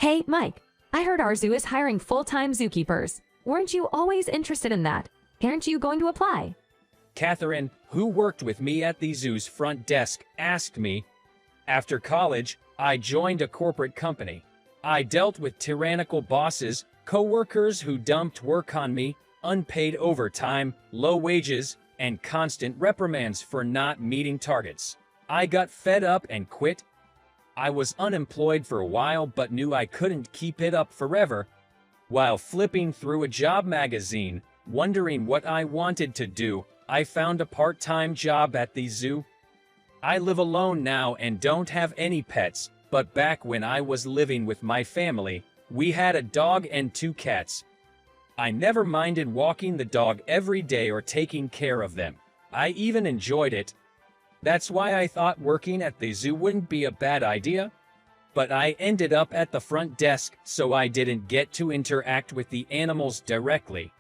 Hey, Mike, I heard our zoo is hiring full-time zookeepers. Weren't you always interested in that? Aren't you going to apply? Catherine, who worked with me at the zoo's front desk, asked me. After college, I joined a corporate company. I dealt with tyrannical bosses, co-workers who dumped work on me, unpaid overtime, low wages, and constant reprimands for not meeting targets. I got fed up and quit. I was unemployed for a while but knew I couldn't keep it up forever. While flipping through a job magazine, wondering what I wanted to do, I found a part-time job at the zoo. I live alone now and don't have any pets, but back when I was living with my family, we had a dog and 2 cats. I never minded walking the dog every day or taking care of them. I even enjoyed it. That's why I thought working at the zoo wouldn't be a bad idea. But I ended up at the front desk, so I didn't get to interact with the animals directly.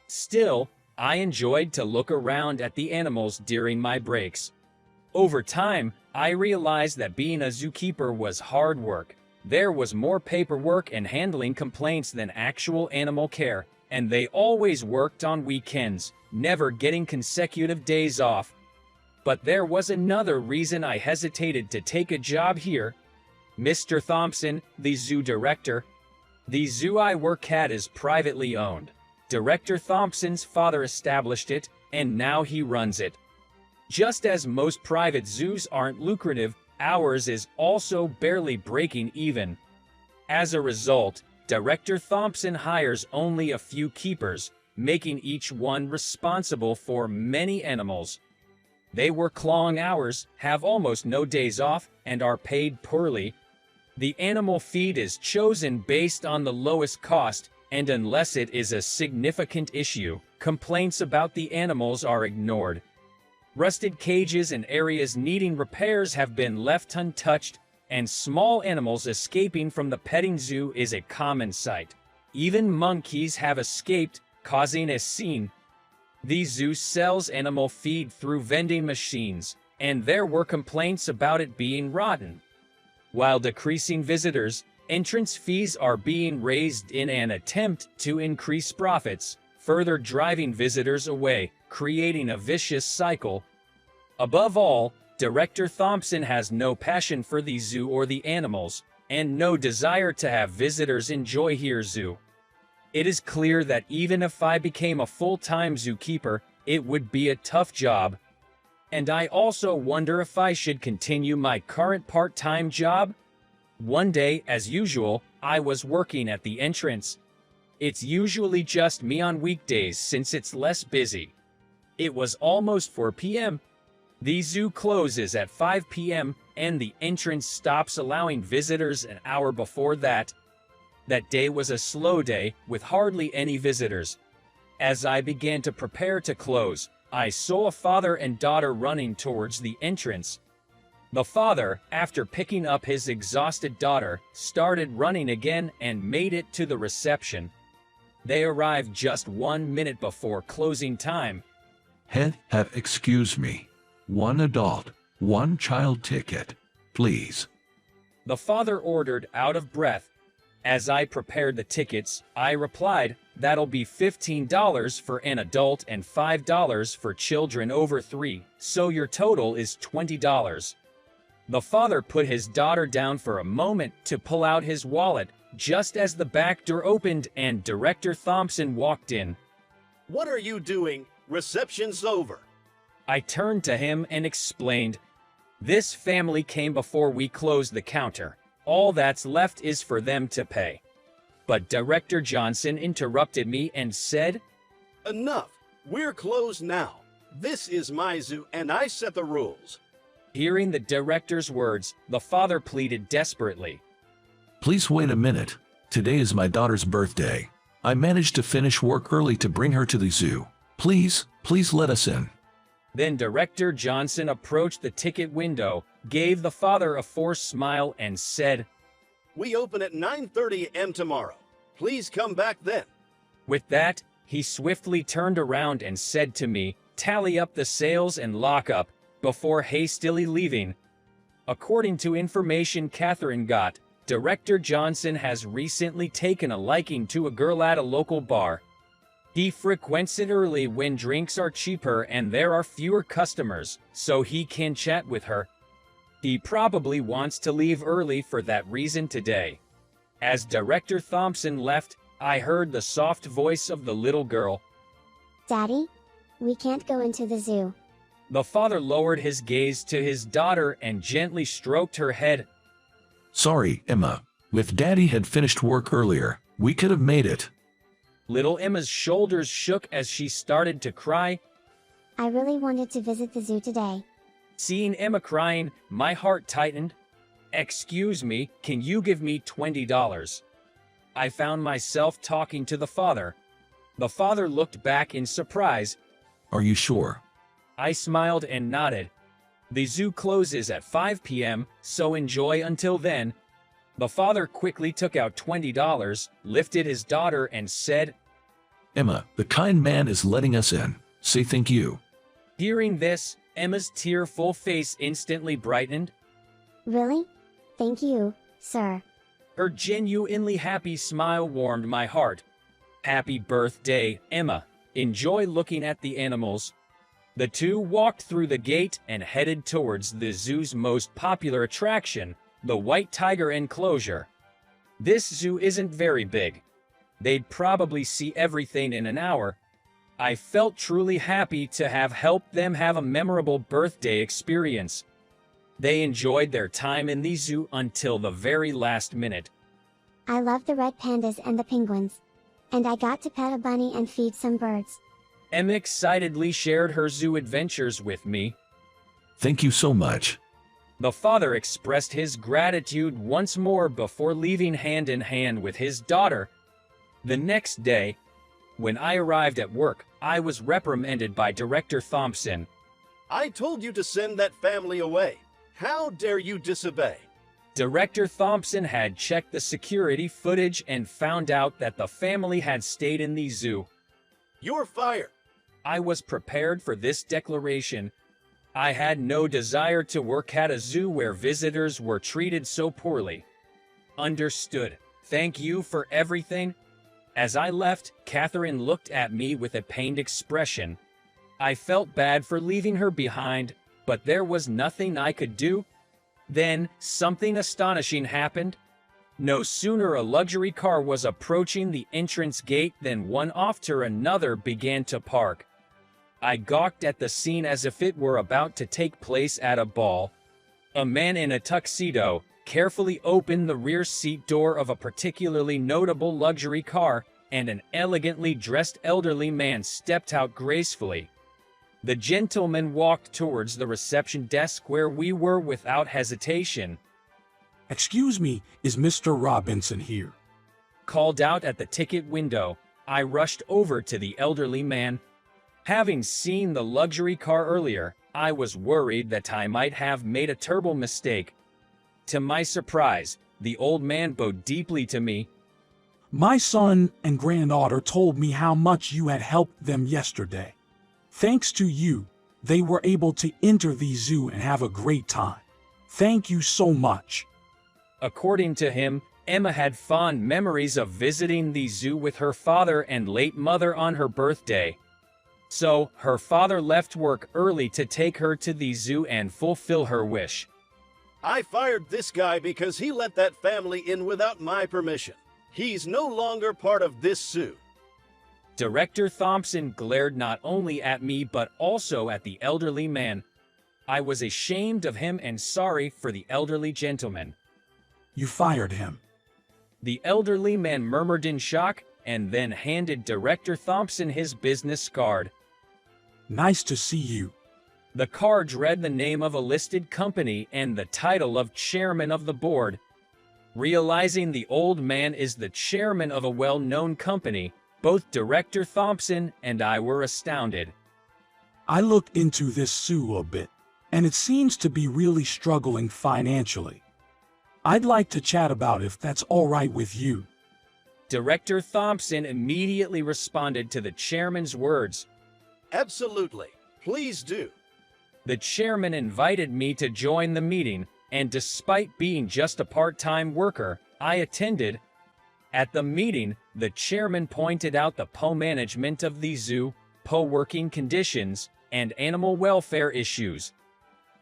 Still, I enjoyed to look around at the animals during my breaks. Over time, I realized that being a zookeeper was hard work. There was more paperwork and handling complaints than actual animal care, and they always worked on weekends, never getting consecutive days off. But there was another reason I hesitated to take a job here. Mr. Thompson, the zoo director. The zoo I work at is privately owned. Director Thompson's father established it, and now he runs it. Just as most private zoos aren't lucrative, ours is also barely breaking even. As a result, Director Thompson hires only a few keepers, making each one responsible for many animals. They work long hours, have almost no days off, and are paid poorly. The animal feed is chosen based on the lowest cost, and unless it is a significant issue, complaints about the animals are ignored. Rusted cages and areas needing repairs have been left untouched, and small animals escaping from the petting zoo is a common sight. Even monkeys have escaped, causing a scene. The zoo sells animal feed through vending machines, and there were complaints about it being rotten. While decreasing visitors, entrance fees are being raised in an attempt to increase profits, further driving visitors away, creating a vicious cycle. Above all, Director Thompson has no passion for the zoo or the animals, and no desire to have visitors enjoy here zoo. It is clear that even if I became a full-time zookeeper, it would be a tough job. And I also wonder if I should continue my current part-time job. One day, as usual, I was working at the entrance. It's usually just me on weekdays since it's less busy. It was almost 4 p.m. The zoo closes at 5 p.m. and the entrance stops allowing visitors an hour before that. That day was a slow day, with hardly any visitors. As I began to prepare to close, I saw a father and daughter running towards the entrance. The father, after picking up his exhausted daughter, started running again and made it to the reception. They arrived just 1 minute before closing time. Excuse me. 1 adult, 1 child ticket, please. The father ordered, out of breath. As I prepared the tickets, I replied, "That'll be $15 for an adult and $5 for children over 3, so your total is $20. The father put his daughter down for a moment to pull out his wallet, just as the back door opened and Director Thompson walked in. "What are you doing? Reception's over." I turned to him and explained, "This family came before we closed the counter. All that's left is for them to pay." But Director Johnson interrupted me and said, "Enough. We're closed now. This is my zoo and I set the rules." Hearing the director's words, the father pleaded desperately, Please wait a minute. Today is my daughter's birthday. I managed to finish work early to bring her to the zoo. Please let us in. Then Director Johnson approached the ticket window, gave the father a forced smile, and said, "We open at 9:30 a.m. tomorrow. Please come back then." With that, he swiftly turned around and said to me, "Tally up the sales and lock up," before hastily leaving. According to information Catherine got, Director Johnson has recently taken a liking to a girl at a local bar. He frequents it early when drinks are cheaper and there are fewer customers, so he can chat with her. He probably wants to leave early for that reason today. As Director Thompson left, I heard the soft voice of the little girl. Daddy? We can't go into the zoo. The father lowered his gaze to his daughter and gently stroked her head. Sorry, Emma. If Daddy had finished work earlier, we could have made it. Little Emma's shoulders shook as she started to cry. I really wanted to visit the zoo today. Seeing Emma crying, my heart tightened. Excuse me, can you give me $20? I found myself talking to the father. The father looked back in surprise. Are you sure? I smiled and nodded. The zoo closes at 5 p.m., so enjoy until then. The father quickly took out $20, lifted his daughter and said, Emma, the kind man is letting us in. Say thank you. Hearing this, Emma's tearful face instantly brightened. Really? Thank you, sir. Her genuinely happy smile warmed my heart. Happy birthday, Emma. Enjoy looking at the animals. The two walked through the gate and headed towards the zoo's most popular attraction, the White Tiger Enclosure. This zoo isn't very big. They'd probably see everything in an hour. I felt truly happy to have helped them have a memorable birthday experience. They enjoyed their time in the zoo until the very last minute. I love the red pandas and the penguins. And I got to pet a bunny and feed some birds. Emma excitedly shared her zoo adventures with me. Thank you so much. The father expressed his gratitude once more before leaving hand in hand with his daughter. The next day, when I arrived at work, I was reprimanded by Director Thompson. I told you to send that family away. How dare you disobey? Director Thompson had checked the security footage and found out that the family had stayed in the zoo. You're fired. I was prepared for this declaration. I had no desire to work at a zoo where visitors were treated so poorly. Understood. Thank you for everything. As I left, Catherine looked at me with a pained expression. I felt bad for leaving her behind, but there was nothing I could do. Then, something astonishing happened. No sooner a luxury car was approaching the entrance gate than one after another began to park. I gawked at the scene as if it were about to take place at a ball. A man in a tuxedo carefully opened the rear seat door of a particularly notable luxury car, and an elegantly dressed elderly man stepped out gracefully. The gentleman walked towards the reception desk where we were without hesitation. Excuse me, is Mr. Robinson here? Called out at the ticket window, I rushed over to the elderly man. Having seen the luxury car earlier, I was worried that I might have made a terrible mistake. To my surprise, the old man bowed deeply to me. My son and granddaughter told me how much you had helped them yesterday. Thanks to you, they were able to enter the zoo and have a great time. Thank you so much. According to him, Emma had fond memories of visiting the zoo with her father and late mother on her birthday. So, her father left work early to take her to the zoo and fulfill her wish. I fired this guy because he let that family in without my permission. He's no longer part of this zoo. Director Thompson glared not only at me but also at the elderly man. I was ashamed of him and sorry for the elderly gentleman. You fired him. The elderly man murmured in shock and then handed Director Thompson his business card. Nice to see you. The card read the name of a listed company and the title of chairman of the board. Realizing the old man is the chairman of a well-known company, both Director Thompson and I were astounded. I looked into this zoo a bit, and it seems to be really struggling financially. I'd like to chat about if that's all right with you. Director Thompson immediately responded to the chairman's words. Absolutely. Please do. The chairman invited me to join the meeting, and despite being just a part-time worker, I attended. At the meeting, the chairman pointed out the poor management of the zoo, poor working conditions, and animal welfare issues.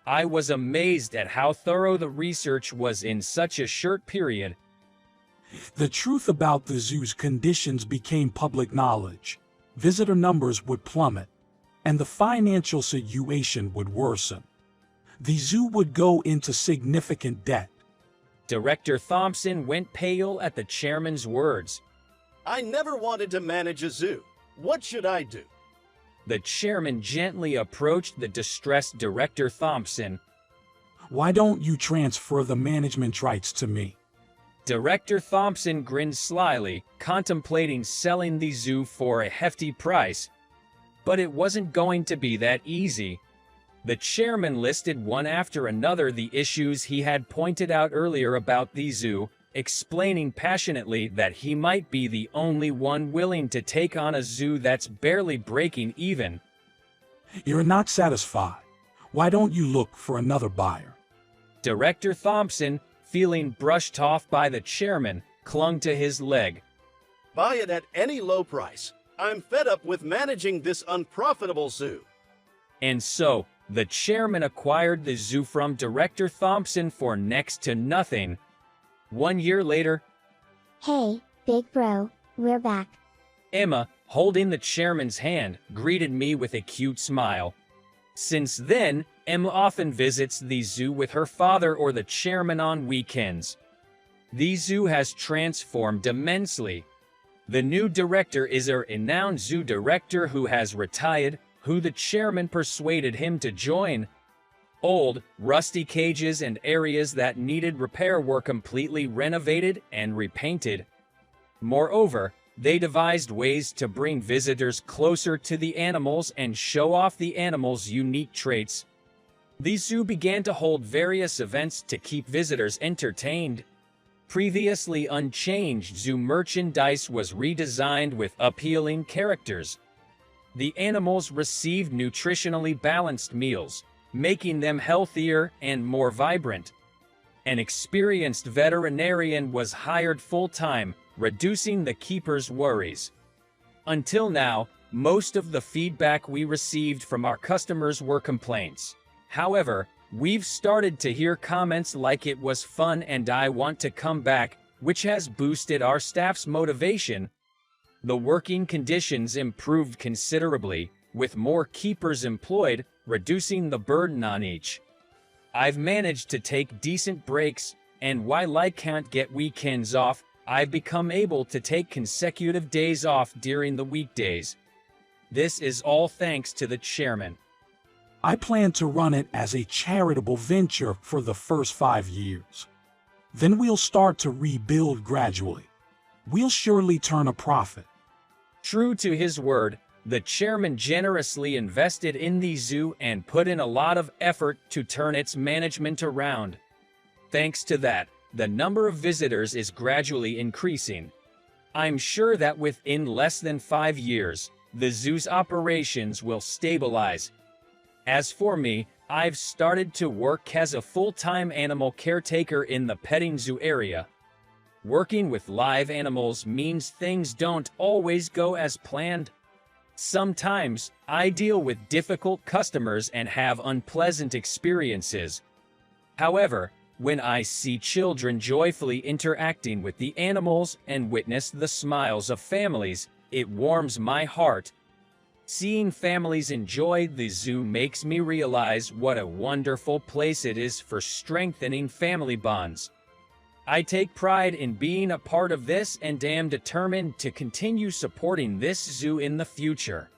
I was amazed at how thorough the research was in such a short period. The truth about the zoo's conditions became public knowledge. Visitor numbers would plummet, and the financial situation would worsen. The zoo would go into significant debt. Director Thompson went pale at the chairman's words. I never wanted to manage a zoo. What should I do? The chairman gently approached the distressed Director Thompson. Why don't you transfer the management rights to me? Director Thompson grinned slyly, contemplating selling the zoo for a hefty price. But it wasn't going to be that easy. The chairman listed one after another the issues he had pointed out earlier about the zoo, explaining passionately that he might be the only one willing to take on a zoo that's barely breaking even. You're not satisfied. Why don't you look for another buyer? Director Thompson, feeling brushed off by the chairman, clung to his leg. Buy it at any low price. I'm fed up with managing this unprofitable zoo. And so, the chairman acquired the zoo from Director Thompson for next to nothing. 1 year later, Hey, big bro, we're back. Emma, holding the chairman's hand, greeted me with a cute smile. Since then, Emma often visits the zoo with her father or the chairman on weekends. The zoo has transformed immensely. The new director is a renowned zoo director who has retired, who the chairman persuaded him to join. Old, rusty cages and areas that needed repair were completely renovated and repainted. Moreover, they devised ways to bring visitors closer to the animals and show off the animals' unique traits. The zoo began to hold various events to keep visitors entertained. Previously unchanged zoo merchandise was redesigned with appealing characters. The animals received nutritionally balanced meals, making them healthier and more vibrant. An experienced veterinarian was hired full-time, reducing the keepers' worries. Until now, most of the feedback we received from our customers were complaints. However, we've started to hear comments like it was fun and I want to come back, which has boosted our staff's motivation. The working conditions improved considerably, with more keepers employed, reducing the burden on each. I've managed to take decent breaks, and while I can't get weekends off, I've become able to take consecutive days off during the weekdays. This is all thanks to the chairman. I plan to run it as a charitable venture for the first 5 years. Then we'll start to rebuild gradually. We'll surely turn a profit. True to his word, the chairman generously invested in the zoo and put in a lot of effort to turn its management around. Thanks to that, the number of visitors is gradually increasing. I'm sure that within less than 5 years, the zoo's operations will stabilize. As for me, I've started to work as a full-time animal caretaker in the petting zoo area. Working with live animals means things don't always go as planned. Sometimes, I deal with difficult customers and have unpleasant experiences. However, when I see children joyfully interacting with the animals and witness the smiles of families, it warms my heart. Seeing families enjoy the zoo makes me realize what a wonderful place it is for strengthening family bonds. I take pride in being a part of this and am determined to continue supporting this zoo in the future.